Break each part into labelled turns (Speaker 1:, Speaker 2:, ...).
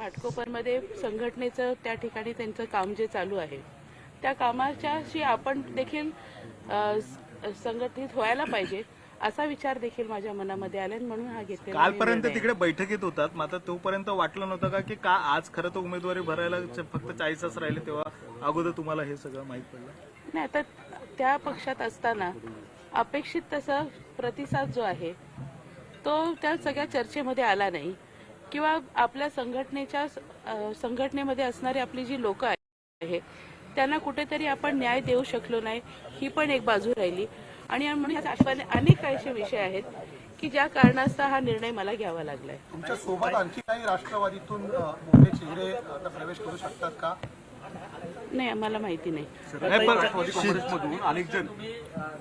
Speaker 1: घाटकोपरमध्ये संघटनेचं त्या ठिकाणी त्यांचं काम जे चालू आहे त्या कामाच्याशी आपण देखील संघटित व्हायला पाहिजे असा विचार देखील माझ्या मनामध्ये आला म्हणून हा घेतलेला
Speaker 2: कालपर्यंत तिकडे बैठकीत होतात मात्र तोपर्यंत वाटलं नव्हतं का की का आज खरं तर उमेदवारी भरायला फक्त 40च राहिले तेव्हा अगोदर तुम्हाला हे सगळं माहित पडलं?
Speaker 1: नाही, आता त्या पक्षात असताना अपेक्षित तसा प्रतिसाद जो आहे तो त्या सगळ्या चर्चेमध्ये आला नाही किंवा आपल्या संघटनेमध्ये असणारी आपली जी लोक आहे त्यांना कुठेतरी आपण न्याय देऊ शकलो नाही ही पण एक बाजू राहिली आणि म्हणून अनेक असे विषय आहेत की ज्या कारणास्तव हा निर्णय मला घ्यावा लागलाय.
Speaker 3: तुमच्या सोबत आणखी काही राष्ट्रवादीतून मोठे चेहरे आता प्रवेश करू शकतात का?
Speaker 1: नाही, आम्हाला माहिती नाही.
Speaker 3: राष्ट्रवादी काँग्रेसमधून अनेक जण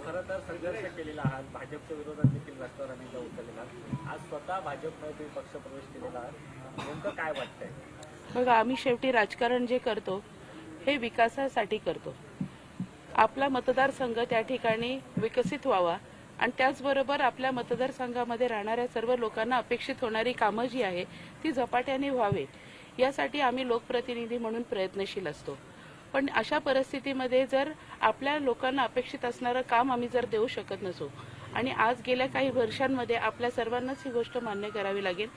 Speaker 4: खरं तर संघर्ष केलेला आहात, भाजपच्या विरोधात देखील रस्त्यावर अनेकदा उतरलेला आहात. आज स्वतः भाजपमध्ये पक्ष प्रवेश केलेला आहात, नेमकं काय वाटतंय?
Speaker 1: बघा, आम्ही शेवटी राजकारण जे करतो हे विकासासाठी करतो. आपला मतदारसंघ त्या ठिकाणी विकसित व्हावा आणि त्याचबरोबर आपल्या मतदारसंघामध्ये राहणाऱ्या सर्व लोकांना अपेक्षित होणारी कामं जी आहे ती झपाट्याने व्हावे यासाठी आम्ही लोकप्रतिनिधी म्हणून प्रयत्नशील असतो. पण अशा परिस्थितीमध्ये जर आपल्या लोकांना अपेक्षित असणारं काम आम्ही जर देऊ शकत नसू आणि आज गेल्या काही वर्षांमध्ये आपल्या सर्वांनाच ही गोष्ट मान्य करावी लागेल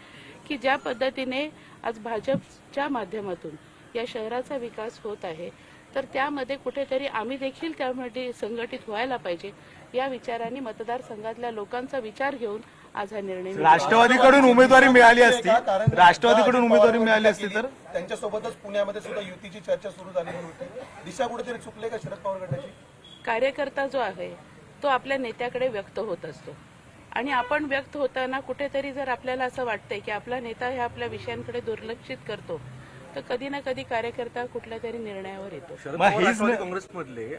Speaker 1: की ज्या पद्धतीने आज भाजपच्या माध्यमातून या शहराचा विकास होत आहे तर त्यामध्ये कुठेतरी आम्ही देखील त्यामध्ये संघटित व्हायला पाहिजे या विचाराने मतदारसंघातल्या लोकांचा विचार घेऊन आज हा निर्णय
Speaker 2: राष्ट्रवादीकडून उमेदवारी मिळाली असती तर
Speaker 3: त्यांच्यासोबतच पुण्यामध्ये सुद्धा युतीची चर्चा सुरू झालेली होती. दिशा कुठेतरी चुकले का शरद पवार गटाची?
Speaker 1: कार्यकर्ता जो आहे तो आपल्या नेत्याकडे व्यक्त होत असतो आणि आपण व्यक्त होताना कुठेतरी जर आपल्याला असं वाटतंय की आपला नेता हे आपल्या विषयांकडे दुर्लक्षित करतो तर कधी ना कधी कार्यकर्ता कुठल्या तरी निर्णयावर येतो.
Speaker 5: काँग्रेसमधले